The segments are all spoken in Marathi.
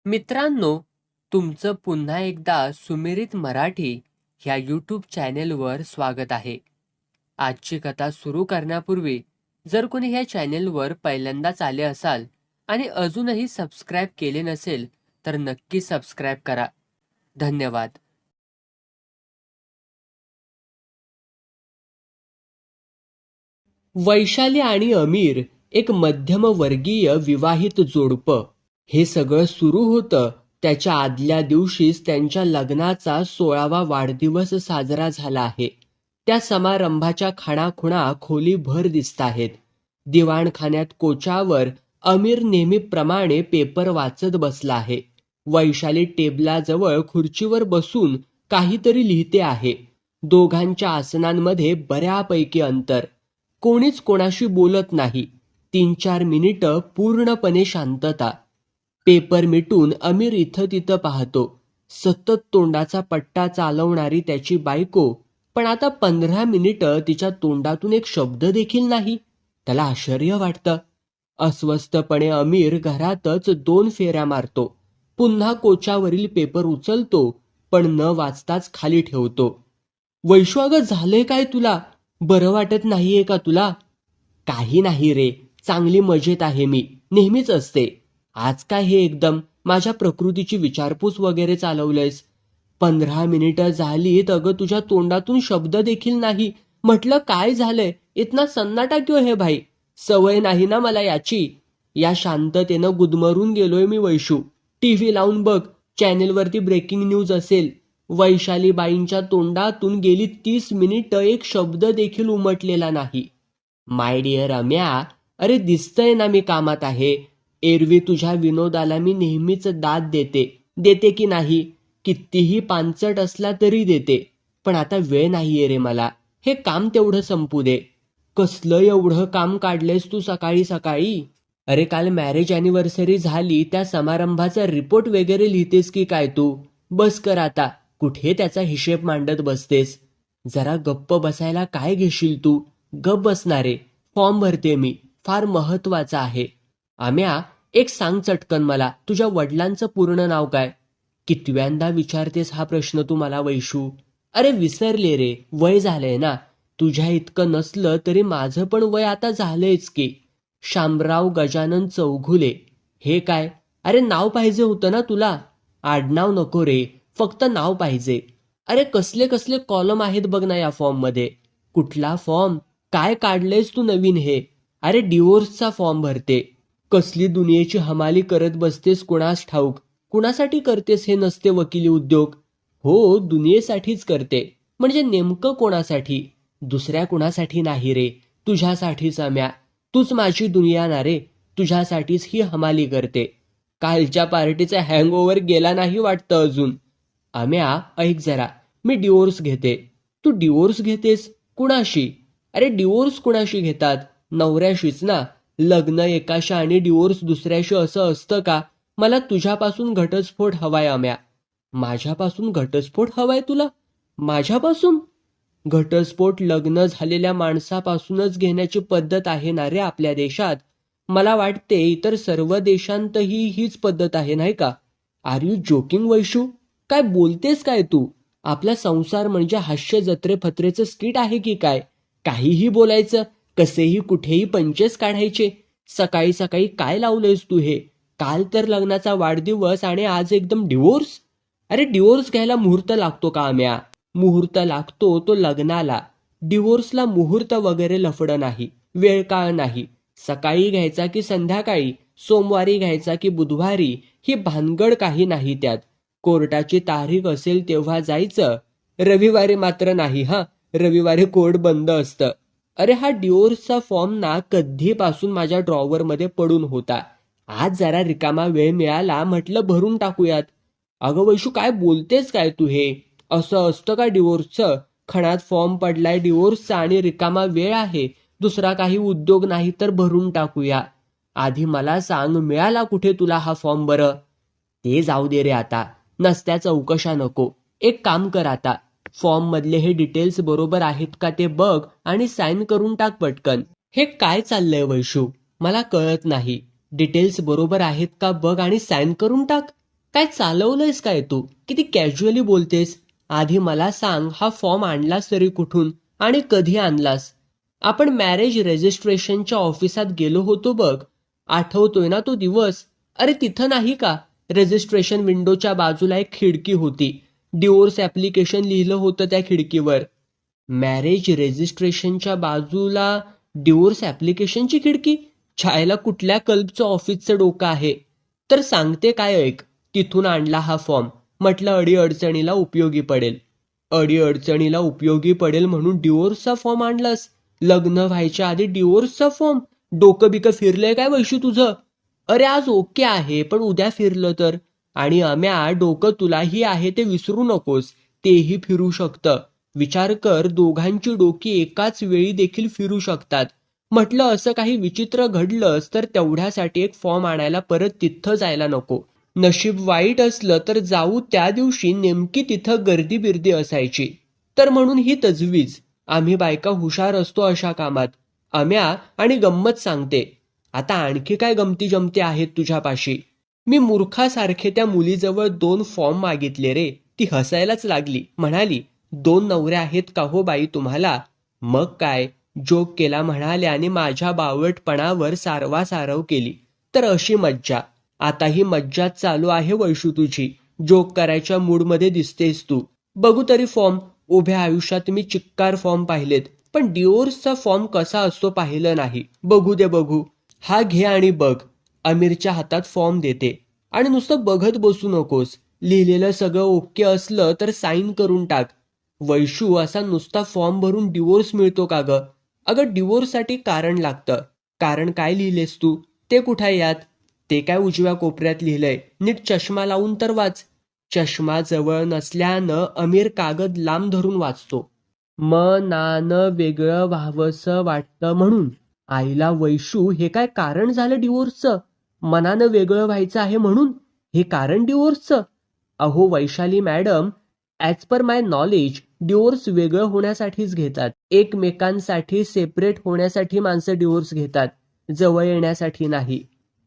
मित्रांनो, तुमचं पुन्हा एकदा सुमिरित मराठी ह्या यूट्यूब चॅनेलवर स्वागत आहे. आजची कथा सुरू करण्यापूर्वी जर कोणी ह्या चॅनेलवर पहिल्यांदाच आले असाल आणि अजूनही सबस्क्राईब केले नसेल तर नक्की सबस्क्राईब करा. धन्यवाद. वैशाली आणि अमीर एक मध्यमवर्गीय विवाहित जोडपं. हे सगळं सुरू होतं त्याच्या आदल्या दिवशीच त्यांच्या लग्नाचा 16वा वाढदिवस साजरा झाला आहे. त्या समारंभाच्या खाणाखुणा खोलीभर दिसताहेत. दिवाणखान्यात कोचावर अमीर नेहमीप्रमाणे पेपर वाचत बसला आहे. वैशाली टेबलाजवळ खुर्चीवर बसून काहीतरी लिहिते आहे. दोघांच्या आसनांमध्ये बऱ्यापैकी अंतर. कोणीच कोणाशी बोलत नाही. 3-4 मिनिटं पूर्णपणे शांतता. पेपर मिटून अमीर इथं तिथं पाहतो. सतत तोंडाचा पट्टा चालवणारी त्याची बायको, पण आता 15 मिनिटं तिच्या तोंडातून एक शब्द देखील नाही. त्याला आश्चर्य वाटतं. अस्वस्थपणे अमीर घरातच 2 फेऱ्या मारतो. पुन्हा कोचावरील पेपर उचलतो, पण न वाचताच खाली ठेवतो. वैशू, अगं झालंय काय तुला? बरं वाटत नाहीये का तुला? काही नाही रे, चांगली मजेत आहे मी, नेहमीच असते. आज काय हे एकदम माझ्या प्रकृतीची विचारपूस वगैरे चालवलंयस? 15 मिनिटं झालीत अगं, तुझ्या तोंडातून शब्द देखील नाही. म्हटलं काय झालंय? इतना सन्नाटा क्यों है भाई? सवय नाही ना मला याची. या शांततेनं गुदमरून गेलोय मी वैशू. टीव्ही लावून बघ, चॅनेलवरती ब्रेकिंग न्यूज असेल. वैशालीबाईंच्या तोंडातून गेली 30 मिनिटं एक शब्द देखील उमटलेला नाही. माय डिअर अम्या, अरे दिसतंय ना मी कामात आहे. एरवी तुझ्या विनोदाला मी नेहमीच दाद देते की नाही? कितीही पानचट असला तरी देते. पण आता वेळ नाहीये रे मला. हे काम तेवढं संपू दे. कसलं एवढं काम काढलेस तू सकाळी सकाळी? अरे काल मॅरेज अॅनिव्हर्सरी झाली, त्या समारंभाचा रिपोर्ट वगैरे लिहितेस की काय तू? बस कर आता. कुठे त्याचा हिशेब मांडत बसतेस? जरा गप्प बसायला काय घेशील तू? गप्प बसणारे. फॉर्म भरते मी, फार महत्वाचा आहे. आम्या, एक सांग चटकन मला, तुझ्या वडिलांचं पूर्ण नाव काय? कितव्यांदा विचारतेस हा प्रश्न तू मला वैशू? अरे विसरले रे, वय झालंय ना. तुझ्या इतकं नसलं तरी माझं पण वय आता झालंयच की. शामराव गजानन चौघुले. हे काय? अरे नाव पाहिजे होतं ना तुला. आडनाव नको रे, फक्त नाव पाहिजे. अरे कसले कसले कॉलम आहेत बघ ना या फॉर्म मध्ये. कुठला फॉर्म? काय काढलेस तू नवीन हे? अरे डिवोर्सचा फॉर्म भरते. कसली दुनियेची हमाली करत बसतेस कुणास ठाऊक. कुणासाठी करतेस हे नसते वकिली उद्योग? हो, दुनियेसाठीच करते. म्हणजे नेमकं कोणासाठी? दुसऱ्या कुणासाठी नाही रे, तुझ्यासाठीच अम्या. तूच माझी दुनिया ना रे, तुझ्यासाठीच ही हमाली करते. कालच्या पार्टीचा हँगओव्हर गेला नाही वाटतं अजून. अम्या ऐक जरा, मी डिवोर्स घेते. तू डिवोर्स घेतेस? कुणाशी? अरे डिवोर्स कुणाशी घेतात? नवऱ्याशीच ना. लग्न एकाशी आणि डिवोर्स दुसऱ्याशी असं असतं का? मला तुझ्यापासून घटस्फोट हवाय अम्या. माझ्यापासून घटस्फोट हवाय तुला? माझ्यापासून? घटस्फोट लग्न झालेल्या माणसापासूनच घेण्याची पद्धत आहे ना रे आपल्या देशात. मला वाटते इतर सर्व देशांतही हीच पद्धत आहे नाही का? Are you joking Vaishu? काय बोलतेस काय तू? आपला संसार म्हणजे हास्य जत्रे फत्रेचं स्किट आहे की काय? काहीही बोलायचं, कसेही कुठेही पंचेस काढायचे. सकाळी सकाळी काय लावलंयस तू हे? काल तर लग्नाचा वाढदिवस आणि आज एकदम डिवोर्स? अरे डिवोर्स घ्यायला मुहूर्त लागतो का आम्या? मुहूर्त लागतो तो लग्नाला. डिवोर्सला मुहूर्त वगैरे लफडं नाही, वेळ काळ नाही. सकाळी घ्यायचा की संध्याकाळी, सोमवारी घ्यायचा की बुधवारी, ही भानगड काही नाही त्यात. कोर्टाची तारीख असेल तेव्हा जायचं. रविवारी मात्र नाही हा, रविवारी कोर्ट बंद असतं. अरे हा डिवोर्सचा फॉर्म ना कधीपासून माझ्या ड्रॉवरमध्ये पडून होता. आज जरा रिकामा वेळ मिळाला, म्हटलं भरून टाकूयात. अगं वैशू, काय बोलतेस काय तू हे? असं असतं का डिवोर्सचं? खणात फॉर्म पडलाय डिवोर्सचा आणि रिकामा वेळ आहे, दुसरा काही उद्योग नाही तर भरून टाकूया. आधी मला सांग, मिळाला कुठे तुला हा फॉर्म बरं? ते जाऊ दे रे आता, नसत्या चौकशा नको. एक काम कर आता, फॉर्म मधले हे डिटेल्स बरोबर आहेत का ते बघ आणि साईन करून टाक पटकन. हे काय चाललंय वैशू? मला कळत नाही. डिटेल्स बरोबर आहेत का बघ आणि साईन करून टाक. काय चालवलंयस काय तू? किती कॅज्युअली बोलतेस. आधी मला सांग, हा फॉर्म आणलास तरी कुठून आणि कधी आणलास? आपण मॅरेज रजिस्ट्रेशनच्या ऑफिसात गेलो होतो बघ, आठवतोय ना तो दिवस? अरे तिथं नाही का, रजिस्ट्रेशन विंडोच्या बाजूला एक खिडकी होती, डिवोर्स ऍप्लिकेशन लिहिलं होतं त्या खिडकीवर. मॅरेज रजिस्ट्रेशनच्या बाजूला डिवोर्स ऍप्लिकेशनची खिडकी? छायला कुठल्या कल्पचं ऑफिसचं डोकं आहे? तर सांगते काय ऐक, तिथून आणला हा फॉर्म. म्हटलं अडीअडचणीला उपयोगी पडेल. अडीअडचणीला उपयोगी पडेल म्हणून डिवोर्सचा फॉर्म आणलास? लग्न व्हायच्या आधी डिवोर्सचा फॉर्म? डोकं बिकं फिरलंय काय वैशू तुझं? अरे आज ओके आहे, पण उद्या फिरलं तर? आणि अम्या, डोकं तुलाही आहे ते विसरू नकोस, तेही फिरू शकतं. विचार कर, दोघांची डोकी एकाच वेळी देखील फिरू शकतात. म्हटलं असं काही विचित्र घडलंच तर तेवढ्यासाठी एक फॉर्म आणायला परत तिथं जायला नको. नशीब वाईट असलं तर जाऊ त्या दिवशी नेमकी तिथं गर्दी बिर्दी असायची. तर म्हणून ही तजवीज. आम्ही बायका हुशार असतो अशा कामात. अम्या, आणि गंमत सांगते. आता आणखी काय गमती जमती आहेत तुझ्यापाशी? मी मूर्खासारखे त्या मुलीजवळ 2 फॉर्म मागितले रे. ती हसायलाच लागली. म्हणाली, 2 नवऱ्या आहेत का हो बाई तुम्हाला? मग काय, जोक केला म्हणाल्याने माझ्या बावळटपणावर सारवासारव केली. तर अशी मज्जा. आता ही मज्जाच चालू आहे वैशू तुझी. जोक करायच्या मूडमध्ये दिसतेस तू. बघू तरी फॉर्म. उभ्या आयुष्यात मी चिक्कार फॉर्म पाहिलेत, पण डिवोर्सचा फॉर्म कसा असतो पाहिलं नाही. बघू दे बघू. हा घे आणि बघ. अमीरच्या हातात फॉर्म देते. आणि नुसतं बघत बसू नकोस. लिहिलेलं सगळं ओके असलं तर साईन करून टाक. वैशू, असा नुसता फॉर्म भरून डिवोर्स मिळतो का ग? अगं डिवोर्ससाठी कारण लागतं. कारण काय लिहिलेस तू? ते कुठं यात? ते काय उजव्या कोपऱ्यात लिहिलंय, नीट चष्मा लावून तर वाच. चष्मा जवळ नसल्यानं अमीर कागद लांब धरून वाचतो. मनानं वेगळं व्हावंसं वाटतं म्हणून. आईला वैशू, हे काय कारण झालं डिवोर्सचं? मनानं वेगळं व्हायचं आहे म्हणून हे कारण डिवोर्सचं? अहो वैशाली मॅडम, ॲज पर माय नॉलेज डिवोर्स वेगळं होण्यासाठीच घेतात. एकमेकांसाठी सेपरेट होण्यासाठी माणसं डिवोर्स घेतात, जवळ येण्यासाठी नाही.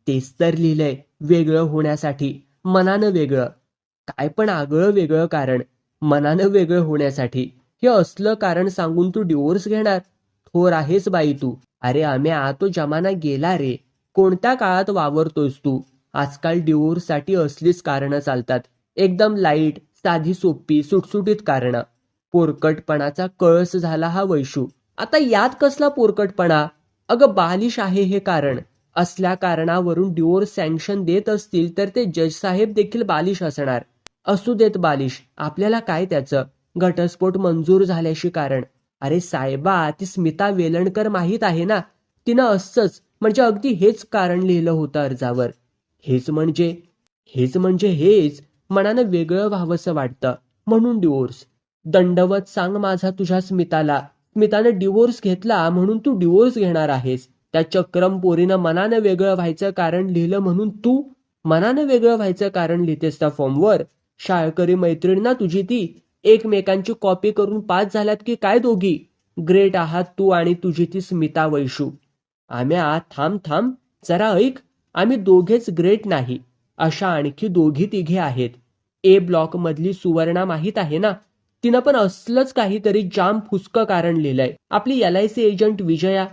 तेच तर लिहिलंय, वेगळं होण्यासाठी. मनानं वेगळं. काय पण आगळं वेगळं कारण. मनानं वेगळं होण्यासाठी. हे असलं कारण सांगून तू डिवोर्स घेणार? थोर आहेस बाई तू. अरे अम्या, तो जमाना गेला रे. कोणत्या काळात वावरतोयस तू? आजकाल डिवोर्ससाठी असलीच कारणं चालतात. एकदम लाईट, साधी सोपी, सुटसुटीत कारणं. पोरकटपणाचा कळस झाला हा वैशू. आता यात कसला पोरकटपणा? अगं बालिश आहे हे कारण. असल्या कारणावरून डिवोर्स सँक्शन देत असतील तर ते जज साहेब देखील बालिश असणार. असू देत बालिश, आपल्याला काय त्याचं? घटस्फोट मंजूर झाल्याशी कारण. अरे साहेबा, ती स्मिता वेलणकर माहीत आहे ना? तिनं असंच, म्हणजे अगदी हेच कारण लिहिलं होतं अर्जावर. हेच म्हणजे? हेच मनानं वेगळं व्हावंसं वाटतं म्हणून डिवोर्स. दंडवत सांग माझा तुझ्या स्मिताला. स्मितानं डिवोर्स घेतला म्हणून तू डिवोर्स घेणार आहेस. त्या चक्रम पोरीनं मनानं वेगळं व्हायचं कारण लिहिलं म्हणून तू मनानं वेगळं व्हायचं कारण लिहितेस त्या फॉर्मवर. शाळकरी मैत्रीण ना तुझी ती. एकमेकांची कॉपी करून पास झाल्यात की काय दोघी? ग्रेट आहात तू आणि तुझी ती स्मिता वैशू. आम्या, थांब जरा ऐक. आम्ही दोघेच ग्रेट नाही, अशा आणखी दोघी तिघे आहेत. ए ब्लॉक मधली सुवर्णा माहीत आहे ना? तिनं पण असलंच काहीतरी जाम फुसकं कारण लिहिलंय. आपली LIC एजंट विजया,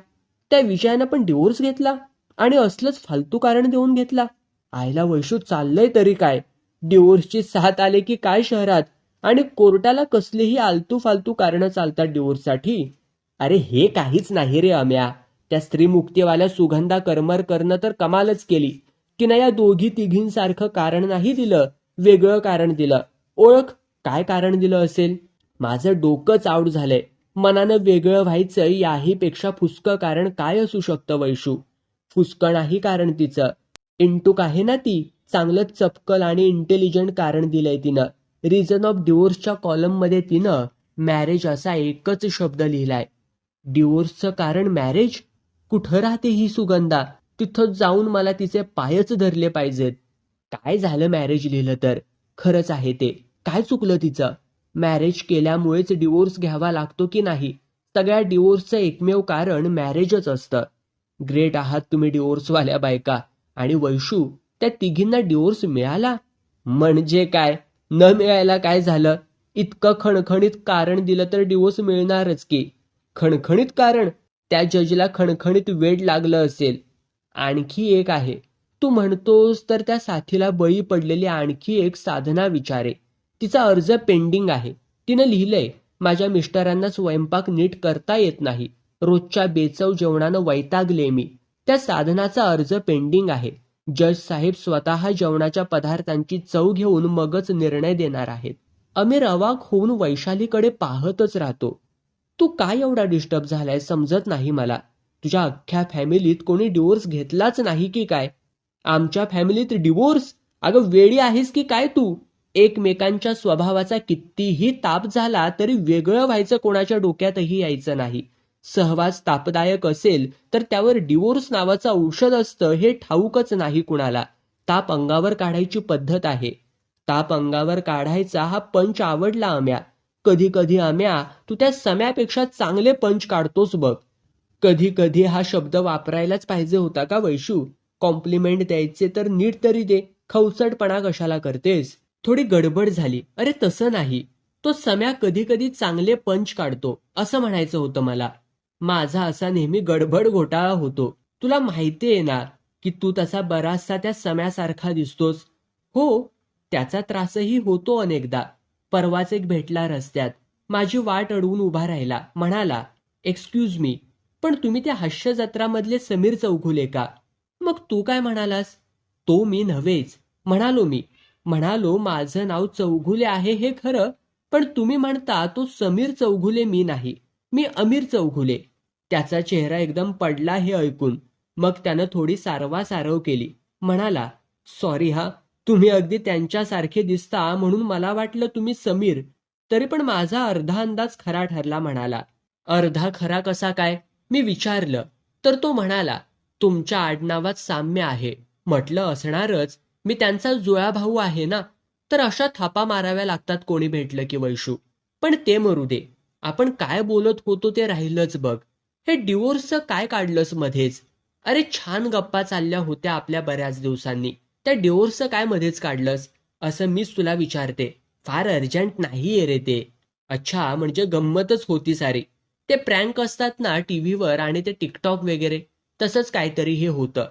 त्या विजयानं पण डिवोर्स घेतला आणि असलंच फालतू कारण देऊन घेतला. आईला वैशू, चाललंय तरी काय? डिवोर्सची साथ आले की काय शहरात? आणि कोर्टाला कसलीही आलतू फालतू कारणं चालतात डिवोर्ससाठी? अरे हे काहीच नाही रे अम्या. त्या स्त्री मुक्तीवाल्या सुगंधा करमरकरनं तर कमालच केली. तिनं या दोघी तिघींसारखं कारण नाही दिलं, वेगळं कारण दिलं. ओळख, काय कारण दिलं असेल? माझं डोकंच आऊट झालंय. मनानं वेगळं व्हायचं याही पेक्षा फुसकं कारण काय असू शकतं वैशू? फुसकं नाही कारण तिचं. इंटूक आहे ना ती, चांगलं चपकल आणि इंटेलिजंट कारण दिलंय तिनं. रिझन ऑफ डिवोर्सच्या कॉलममध्ये तिनं मॅरेज असा एकच शब्द लिहिलाय. डिवोर्सचं कारण मॅरेज? कुठं राहते ही सुगंधा? तिथं जाऊन मला तिचे पायच धरले पाहिजेत. काय झालं मॅरेज लिहिलं तर? खरंच आहे ते. काय चुकलं तिचं? मॅरेज केल्यामुळेच डिवोर्स घ्यावा लागतो की नाही? सगळ्या डिवोर्सचं एकमेव कारण मॅरेजच असतं. ग्रेट आहात तुम्ही डिवोर्सवाल्या बायका. आणि वैशू, त्या तिघींना डिवोर्स मिळाला? म्हणजे काय? न मिळायला काय झालं? इतकं खणखणीत कारण दिलं तर डिवोर्स मिळणारच की. खणखणीत कारण? त्या जजला खणखणीत वेड लागलं असेल. आणखी एक आहे. तू म्हणतोस तर त्या साथीला बळी पडलेली आणखी एक साधना विचारे. तिचा अर्ज पेंडिंग आहे. तिनं लिहिलंय, माझ्या मिस्टरांना स्वयंपाक नीट करता येत नाही. रोजच्या बेचव जेवणानं वैतागले मी. त्या साधनाचा अर्ज पेंडिंग आहे. जज साहेब स्वतः जेवणाच्या पदार्थांची चव घेऊन मगच निर्णय देणार आहेत. अमीर अवाक होऊन वैशालीकडे पाहतच राहतो. तू काय एवढा डिस्टर्ब झालाय समजत नाही मला. तुझ्या अख्ख्या फॅमिलीत कोणी डिवोर्स घेतलाच नाही की काय? आमच्या फॅमिलीत डिवोर्स? अगं वेडी आहेस की काय तू? एकमेकांच्या स्वभावाचा कितीही ताप झाला तरी वेगळं व्हायचं कोणाच्या डोक्यातही यायचं नाही. सहवास तापदायक असेल तर त्यावर डिवोर्स नावाचं औषध असतं हे ठाऊकच नाही कुणाला. ताप अंगावर काढायची पद्धत आहे. ताप अंगावर काढायचा हा पंच आवडला अम्या. कधी कधी अम्या तू त्या सम्यापेक्षा चांगले पंच काढतोस बघ. कधी कधी हा शब्द वापरायलाच पाहिजे होता का वैशू? कॉम्प्लिमेंट द्यायचे तर नीट तरी दे. खवचटपणा कशाला करतेस? थोडी गडबड झाली. अरे तसं नाही. तो सम्या कधी कधी चांगले पंच काढतो असं म्हणायचं होतं मला. माझा असा नेहमी गडबड घोटाळा होतो. तुला माहितीये ना की तू तसा बराचसा त्या सम्यासारखा दिसतोस. हो, त्याचा त्रासही होतो अनेकदा. परवाच एक भेटला रस्त्यात. माझी वाट अडवून उभा राहिला. म्हणाला, एक्सक्यूज मी, पण तुम्ही त्या हास्य जत्रामधले समीर चौघुले का? मग तू काय म्हणालास? तो मी नव्हेच. म्हणालो माझं नाव चौघुले आहे हे खरं, पण तुम्ही म्हणता तो समीर चौघुले मी नाही. मी अमीर चौघुले. त्याचा चेहरा एकदम पडला हे ऐकून. मग त्यानं थोडी सारवासारव केली. म्हणाला, सॉरी हा, तुम्ही अगदी त्यांच्यासारखे दिसता म्हणून मला वाटलं तुम्ही समीर. तरी पण माझा अर्धा अंदाज खरा ठरला म्हणाला. अर्धा खरा कसा काय? मी विचारलं. तर तो म्हणाला, तुमच्या आडनावात साम्य आहे. म्हटलं असणारच. मी त्यांचा जुळा भाऊ आहे ना. तर अशा थापा माराव्या लागतात कोणी भेटलं की वैशू. पण ते मरू दे. आपण काय बोलत होतो ते राहिलंच बघ. हे डिवोर्सचं काय काढलंस मध्येच? अरे छान गप्पा चालल्या होत्या आपल्या बऱ्याच दिवसांनी. त्या डिवोर्सचं काय मध्येच काढलंस? असं मीच तुला विचारते. फार अर्जंट नाहीये रे ते. अच्छा, म्हणजे गंमतच होती सारी. ते प्रँक असतात ना टीव्हीवर आणि ते टिकटॉक वगैरे, तसंच काहीतरी हे होतं.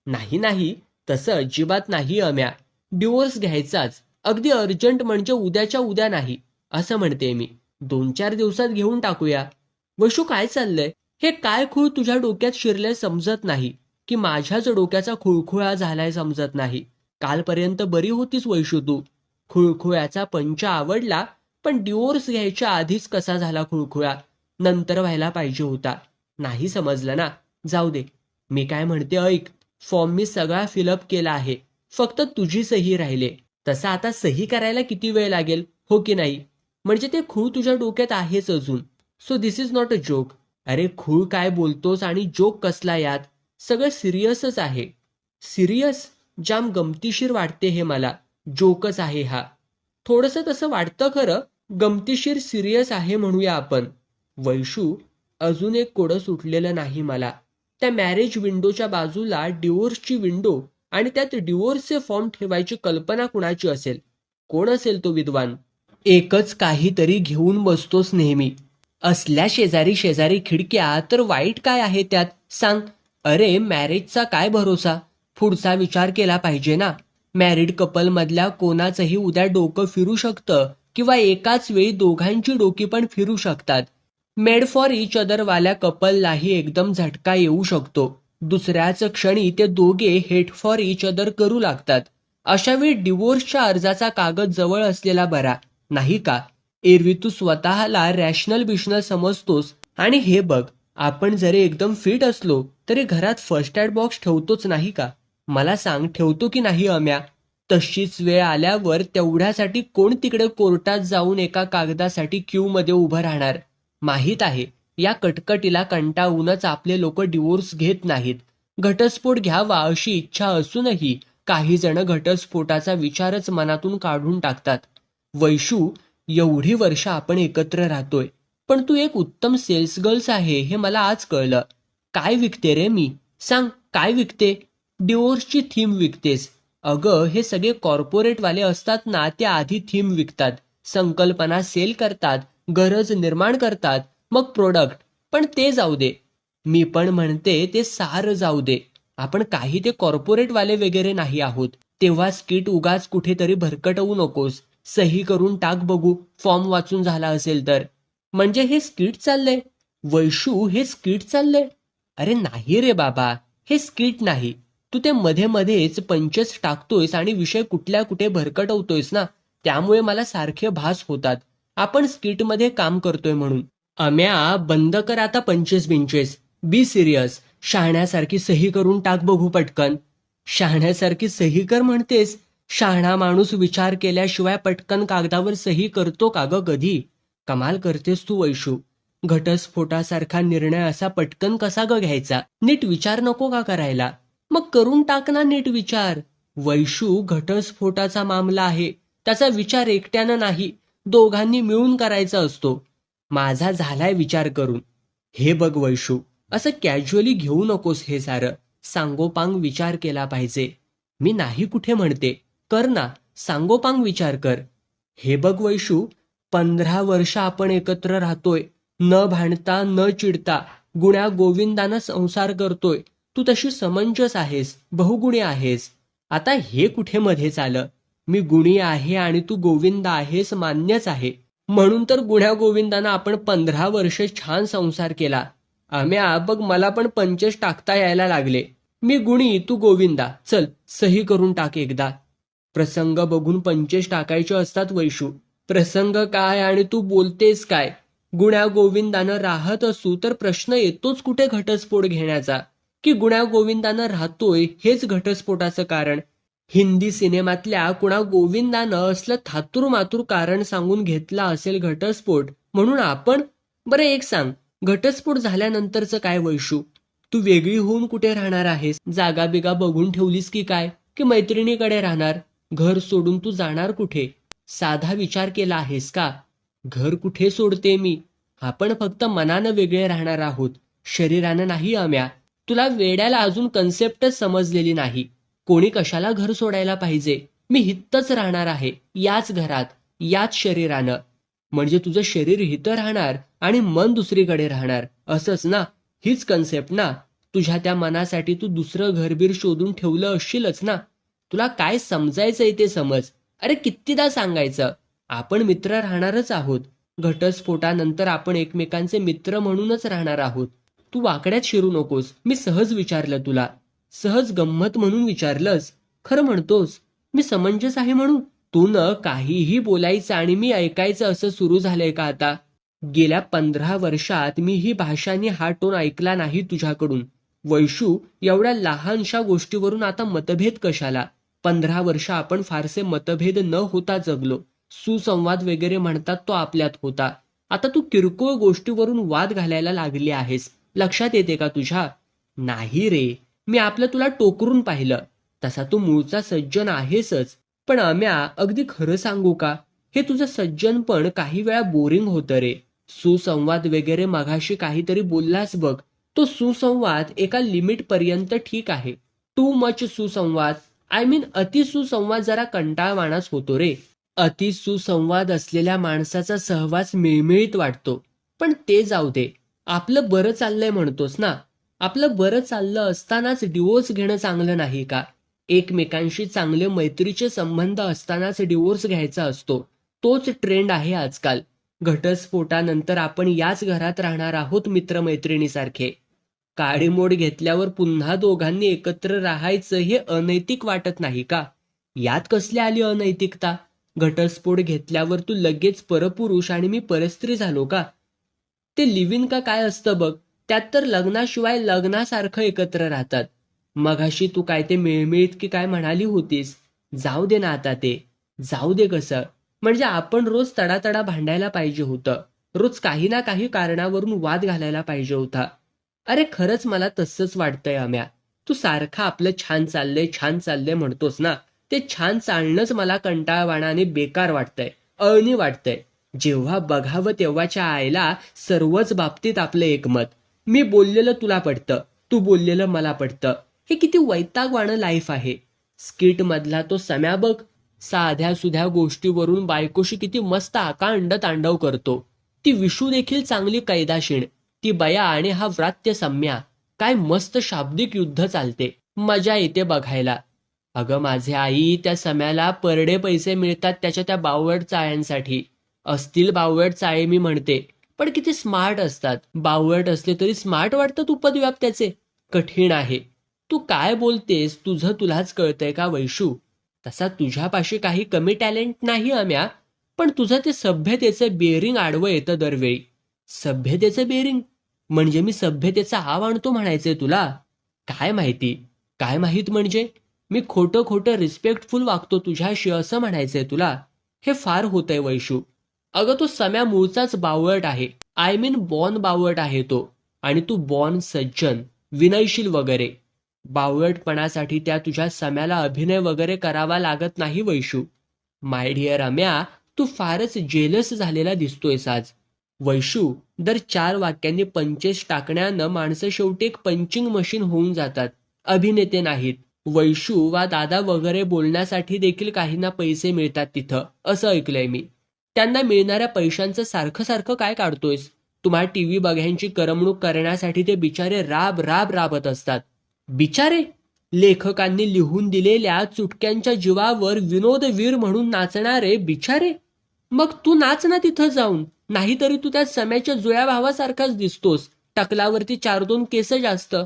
नाही नाही, तसं अजिबात नाही अम्या. डिवोर्स घ्यायचाच. अगदी अर्जंट म्हणजे उद्याच्या उद्या नाही. असं म्हणते मी. 2-4 दिवसात घेऊन टाकूया. वैशू काय चाललंय? हे काय खूळ तुझ्या डोक्यात शिरलंय समजत नाही, की माझ्याच डोक्याचा खुळखुळा झालाय समजत नाही. कालपर्यंत बरी होतीस वैशू तू. खुळखुळ्याचा पंच आवडला, पण डिवोर्स घ्यायच्या आधीच कसा झाला खुळखुळा? नंतर व्हायला पाहिजे होता. नाही समजलं ना? जाऊ दे. मी काय म्हणते ऐक. फॉर्म मी सगळा फिलअप केला आहे. फक्त तुझी सही राहिले. तसा आता सही करायला किती वेळ लागेल, हो की नाही? म्हणजे ते खूळ तुझ्या डोक्यात आहेच अजून. So this is not a joke. अरे खूळ काय बोलतोस आणि जोक कसला यात? सगळं सिरियसच आहे. सिरियस? जाम गमतीशीर वाटते हे मला. जोकच आहे हा. थोडंसं तसं वाटतं खरं. गमतीशीर सिरियस आहे म्हणूया आपण. वैशू, अजून एक कोडं सुटलेलं नाही मला. त्या मॅरेज विंडोच्या बाजूला डिवोर्सची विंडो आणि त्यात डिवोर्सचे फॉर्म ठेवायची कल्पना कुणाची असेल? कोण असेल तो विद्वान? एकच काहीतरी घेऊन बसतोस नेहमी. असल्या शेजारी शेजारी खिडक्या तर वाईट काय आहे त्यात सांग? अरे मॅरेजचा काय भरोसा? पुढचा विचार केला पाहिजे ना. मॅरिड कपल मधल्या कोणाचंही उद्या डोकं फिरू शकतं किंवा एकाच वेळी दोघांची डोकी पण फिरू शकतात. मेड फॉर इच अदर वाल्या कपललाही एकदम झटका येऊ शकतो. दुसऱ्याच क्षणी ते दोघे हेट फॉर इच अदर करू लागतात. अशावेळी डिवोर्सच्या अर्जाचा कागद जवळ असलेला बरा, नाही का? एरवी तू स्वतःला रॅशनल बिशनल समजतोस आणि हे बघ, आपण जरी एकदम फिट असलो तरी घरात फर्स्ट एड बॉक्स ठेवतोच नाही का? मला सांग, ठेवतो की नाही अम्या? तशीच वेळ आल्यावर तेवढ्यासाठी कोण तिकडे कोर्टात जाऊन एका कागदासाठी क्यू मध्ये उभं राहणार? माहीत आहे, या कटकटीला कंटाळूनच आपले लोक डिवोर्स घेत नाहीत. घटस्फोट घ्यावा अशी इच्छा असूनही काही जण घटस्फोटाचा विचारच मनातून काढून टाकतात. वैशू, एवढी वर्ष आपण एकत्र राहतोय, पण तू एक उत्तम सेल्स गर्ल्स आहे हे मला आज कळलं. काय विकते रे मी? सांग, काय विकते? डिवोर्सची थीम विकतेस. अगं हे सगळे कॉर्पोरेटवाले असतात ना, ते आधी थीम विकतात, संकल्पना सेल करतात, गरज निर्माण करतात, मग प्रोडक्ट. पण ते जाऊ दे. मी पण म्हणते ते सारं जाऊ दे. आपण काही ते कॉर्पोरेटवाले वगैरे नाही आहोत. तेव्हा स्किट उगाच कुठेतरी भरकटवू नकोस. सही करून टाक बघू, फॉर्म वाचून झाला असेल तर. म्हणजे हे स्किट चाललंय? वैशू, हे स्किट चाललंय? अरे नाही रे बाबा, हे स्किट नाही. तू ते मध्ये मध्येच पंचेस टाकतोयस आणि विषय कुठल्या कुठे भरकटवतोयस ना, त्यामुळे मला सारखे भास होतात. आपण स्किटमध्ये काम करतोय म्हणून. अम्या, बंद कर आता पंचेस बिंचेस. Be serious. शहाण्यासारखी सही करून टाक बघू पटकन. शहाण्यासारखी सही कर म्हणतेस? शहाणा माणूस विचार केल्याशिवाय पटकन कागदावर सही करतो का ग कधी? कमाल करतेस तू वैशू. घटस्फोटासारखा निर्णय असा पटकन कसा ग घ्यायचा? नीट विचार नको का करायला? मग करून टाक ना नीट विचार. वैशू, घटस्फोटाचा मामला आहे. त्याचा विचार एकट्यानं नाही, दोघांनी मिळून करायचा असतो. माझा झालाय विचार करून. हे बघ वैशू, असं कॅज्युअली घेऊ नकोस हे सारं. सांगोपांग विचार केला पाहिजे. मी नाही कुठे म्हणते. कर ना, सांगोपांग विचार कर. हे बघ वैशू, 15 वर्ष आपण एकत्र राहतोय. न भांडता न चिडता गुण्या गोविंदानं संसार करतोय. तू तशी समंजस आहेस, बहुगुणी आहेस. आता हे कुठे मध्येच आलं? मी गुणी आहे आणि तू गोविंद आहेस मान्यच आहे. म्हणून तर गुण्या गोविंदानं आपण 15 वर्ष छान संसार केला. आम्या बघ, मला पण पंचेस टाकता यायला लागले. मी गुणी, तू गोविंदा. चल सही करून टाक एकदा. प्रसंग बघून पंचेस टाकायचे असतात वैशू. प्रसंग काय आणि तू बोलतेस काय? गुण्या गोविंदानं राहत असू तर प्रश्न येतोच कुठे घटस्फोट घेण्याचा? की गुण्या गोविंदानं राहतोय हेच घटस्फोटाचं कारण? हिंदी सिनेमातल्या कुणा गोविंदानं असलं थातूर मातूर कारण सांगून घेतला असेल घटस्फोट, म्हणून आपण. बरं एक सांग, घटस्फोट झाल्यानंतरचं काय वैशू? तू वेगळी होऊन कुठे राहणार आहेस? जागा बिगा बघून ठेवलीस की काय? की मैत्रिणीकडे राहणार? घर सोडून तू जाणार कुठे? साधा विचार केला आहेस का? घर कुठे सोडते मी? आपण फक्त मनानं वेगळे राहणार आहोत, शरीरानं नाही अम्या. तुला वेड्याला अजून कन्सेप्टच समजलेली नाही. कोणी कशाला घर सोडायला पाहिजे? मी हितच राहणार आहे, याच घरात, याच शरीरानं. म्हणजे तुझं शरीर हितं राहणार आणि मन दुसरीकडे राहणार, असंच ना? हीच कन्सेप्ट ना? तुझ्या त्या मनासाठी तू दुसरं घरबीर शोधून ठेवलं असशीलच ना? तुला काय समजायचंय ते समज. अरे कितीदा सांगायचं? आपण मित्र राहणारच आहोत. घटस्फोटानंतर आपण एकमेकांचे मित्र म्हणूनच राहणार आहोत. तू वाकड्यात शिरू नकोस. मी सहज विचारलं तुला. सहज गंमत म्हणून विचारलंस. खरं म्हणतोस? मी समंजस आहे म्हणून? तू न काहीही बोलायचं आणि मी ऐकायचं असं सुरू झालंय का आता? गेल्या 15 वर्षात मी ही भाषा आणि हा टोन ऐकला नाही तुझ्याकडून. वैशू, एवढ्या लहानशा गोष्टीवरून आता मतभेद कशाला? 15 वर्ष आपण फारसे मतभेद न होता जगलो. सुसंवाद वगैरे म्हणतात तो आपल्यात होता. आता तू किरकोळ गोष्टीवरून वाद घालायला लागली आहेस. लक्षात येते का तुझ्या? नाही रे, मी आपलं तुला टोकरून पाहिलं. तसा तू मूळचा सज्जन आहेसच. पण अम्या, अगदी खरं सांगू का? हे तुझं सज्जनपण काही वेळा बोरिंग होतं रे. सुसंवाद वगैरे मघाशी काहीतरी बोललास बघ. तो सुसंवाद एका लिमिट पर्यंत ठीक आहे. टू मच सुसंवाद, आय मीन अति सुसंवाद जरा कंटाळवाणाच होतो रे. अति सुसंवाद असलेल्या माणसाचा सहवास मिळमिळीत वाटतो. पण ते जाऊ दे. आपलं बरं चाललंय म्हणतोस ना? आपलं बरं चाललं असतानाच डिवोर्स घेणं चांगलं नाही का? एकमेकांशी चांगले मैत्रीचे संबंध असतानाच डिवोर्स घ्यायचा असतो. तोच ट्रेंड आहे आजकाल. घटस्फोटानंतर आपण याच घरात राहणार आहोत मित्रमैत्रिणीसारखे. काडीमोड घेतल्यावर पुन्हा दोघांनी एकत्र राहायचं हे अनैतिक वाटत नाही का? यात कसली आली अनैतिकता? घटस्फोट घेतल्यावर तू लगेच परपुरुष आणि मी परस्त्री झालो का? ते लिव्ह इन का काय असतं बघ, त्यात तर लग्नाशिवाय लग्नासारखं एकत्र राहतात. मघाशी तू काय ते मिळमिळीत की काय म्हणाली होतीस? जाऊ दे ना आता ते. जाऊ दे कसं? म्हणजे आपण रोज तडातडा भांडायला पाहिजे होतं. रोज काही ना काही कारणावरून वाद घालायला पाहिजे होता. अरे खरंच मला तसंच वाटतंय अम्या. तू सारखा आपलं छान चाललंय छान चाललंय म्हणतोस ना, ते छान चालणंच मला कंटाळवाणं आणि बेकार वाटतंय, अळणी वाटतंय. जेव्हा बघावं तेव्हाच्या आईला सर्वच बाबतीत आपलं एकमत. मी बोललेलं तुला पटतं, तू बोललेलं मला पटतं. हे किती वैतागवाणं लाईफ आहे. स्किट मधला तो सम्या बघ, साध्या सुध्या गोष्टीवरून बायकोशी किती मस्त आकांड तांडव करतो. ती विशू देखील चांगली कैदाशीण. ती बया आणि हा व्रात्य सम्या, काय मस्त शाब्दिक युद्ध चालते. मजा येते बघायला. अगं माझे आई, त्या सम्याला परडे पैसे मिळतात त्याच्या त्या बावळट चाळ्यांसाठी. असतील बावळट चाळे मी म्हणते, पण किती स्मार्ट असतात. बावळट असले तरी स्मार्ट वाटतात उपद्व्याप त्याचे. कठीण आहे. तू काय बोलतेस तुझं तुलाच कळतंय का वैशू? तसा तुझ्यापाशी काही कमी टॅलेंट नाही आम्या, पण तुझं ते सभ्यतेचं बेरिंग आडवं येतं दरवेळी. सभ्यतेचं बेरिंग? म्हणजे मी सभ्यतेचा आव आणतो म्हणायचंय तुला? काय माहिती? काय माहित म्हणजे? मी खोटं खोटं रिस्पेक्टफुल वागतो तुझ्याशी असं म्हणायचंय तुला? हे फार होतंय वैशू. अगं तो सम्या मूळचाच बावळट आहे. आय मीन बॉर्न बावळट आहे तो. आणि तू बॉर्न सज्जन, विनयशील वगैरे. बावळटपणासाठी त्या तुझ्या सम्याला अभिनय वगैरे करावा लागत नाही वैशू. माय डिअर अम्या, तू फारच जेलस झालेला दिसतोयस आज. वैशू, दर 4 वाक्यांनी पंचेस टाकण्यानं माणसं शेवटी एक पंचिंग मशीन होऊन जातात, अभिनेते नाहीत. वैशू वा दादा वगैरे बोलण्यासाठी देखील काहींना पैसे मिळतात तिथं, असं ऐकलंय मी. त्यांना मिळणाऱ्या पैशांचं सारखं सारखं काय काढतोयस? तुम्हाला टीव्ही बघ्यांची करमणूक करण्यासाठी ते बिचारे राब राब राबत असतात. बिचारे? लेखकांनी लिहून दिलेल्या चुटक्यांच्या जीवावर विनोदवीर म्हणून नाचणारे बिचारे? मग तू नाच ना तिथं जाऊन. नाहीतरी तू त्या सम्याच्या जुळ्या भावासारखाच दिसतोस. टकलावरती 4-2 केस जास्त.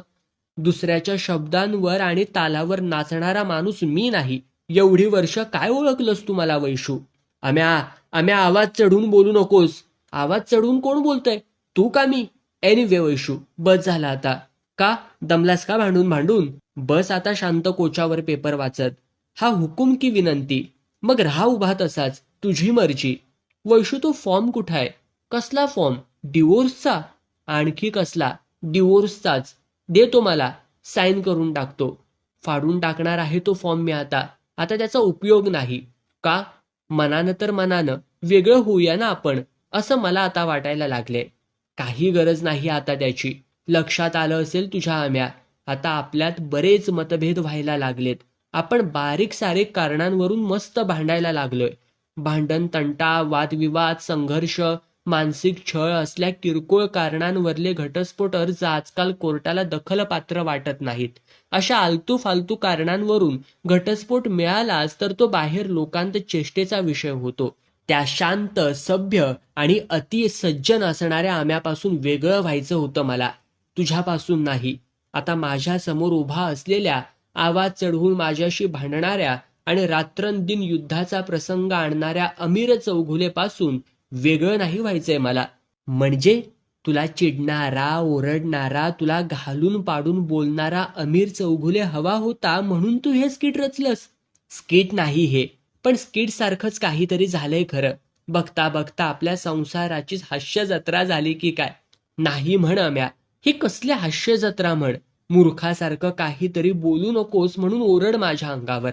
दुसऱ्याच्या शब्दांवर आणि तालावर नाचणारा माणूस मी नाही. एवढी वर्ष काय ओळखलंस तू मला वैशू? आम्या, आम्या आवाज चढून बोलू नकोस. आवाज चढून कोण बोलतंय? तू का मी? एनिवे वैशू, बस झाला आता. का? दमलास का भांडून भांडून? बस आता शांत कोचावर पेपर वाचत. हा हुकूम की विनंती? मग राहा उभा तसाच, तुझी मर्जी. वैशू तो फॉर्म कुठाय? कसला फॉर्म? डिवोर्सचा? आणखी कसला? डिवोर्सचाच. दे तो मला, साईन करून टाकतो. फाडून टाकणार आहे तो फॉर्म मी आता. आता त्याचा उपयोग नाही. का? मनानं तर मनानं वेगळं होऊया ना आपण, असं मला आता वाटायला लागले. काही गरज नाही आता त्याची. लक्षात आलं असेल तुझ्या आम्या, आता आपल्यात बरेच मतभेद व्हायला लागलेत. आपण बारीक सारीक कारणांवरून मस्त भांडायला लागलोय. भांडण, तंटा, वादविवाद, संघर्ष, मानसिक छळ असल्या किरकोळ कारणांवरले घटस्फोट अर्ज आजकाल कोर्टाला दखलपात्र वाटत नाहीत. अशा आलतू फालतू कारणांवरून घटस्फोट मिळालाच तर तो बाहेर लोकांत चेष्टेचा विषय होतो. त्या शांत, सभ्य आणि अति सज्जन असणाऱ्या आम्यापासून वेगळं व्हायचं होतं मला, तुझ्यापासून नाही. आता माझ्या समोर उभा असलेल्या, आवाज चढवून माझ्याशी भांडणाऱ्या आणि रात्रंदिन युद्धाचा प्रसंग आणणाऱ्या अमीर चौघुलेपासून वेगळं नाही व्हायचंय मला. म्हणजे तुला चिडणारा, ओरडणारा, तुला घालून पाडून बोलणारा अमीर चौघुले हवा होता म्हणून तू हे स्किट रचलंस? स्किट नाही हे, पण स्किट सारखंच काहीतरी झालंय खरं. बघता बघता आपल्या संसाराचीच हास्य जत्रा झाली की काय? नाही म्हण अम्या, ही कसली हास्य जत्रा म्हण? मूर्खासारखं काहीतरी बोलू नकोस म्हणून ओरड माझ्या अंगावर.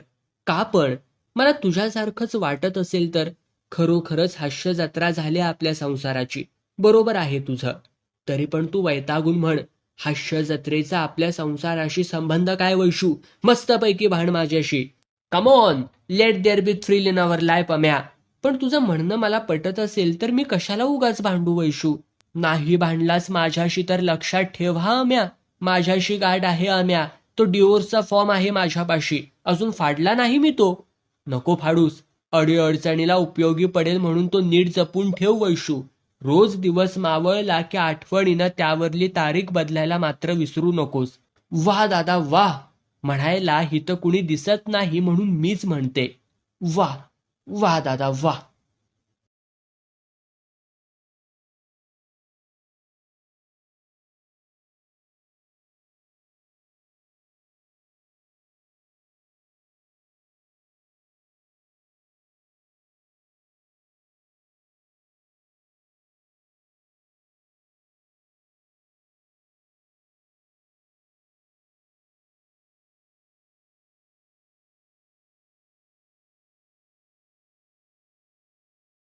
का पण? मला तुझ्यासारखंच वाटत असेल तर. खरोखरच हास्य जत्रा झाली आपल्या संसाराची. बरोबर आहे तुझं. तरी पण तू वैतागून म्हण, हास्य जत्रेचा आपल्या संसाराशी संबंध काय वैशू? मस्तपैकी भांड माझ्याशी. Come on, let there be thrill in our life Amya. पण तुझं म्हणणं मला पटत असेल तर मी कशाला उगाच भांडू वैशू? नाही भांडलास माझ्याशी तर लक्षात ठेव हा अम्या, माझ्याशी गाठ आहे अम्या. तो डिवोर्सचा फॉर्म आहे माझ्यापाशी, अजून फाडला नाही मी तो. नको फाडूस. अडीअडचणीला उपयोगी पडेल म्हणून तो नीट जपून ठेव वैशू. रोज दिवस मावळला की आठवणीनं त्यावरली तारीख बदलायला मात्र विसरू नकोस. वाह दादा वाह, म्हणायला हिथं कुणी दिसत नाही म्हणून मीच म्हणते. वाह वाह दादा वाह.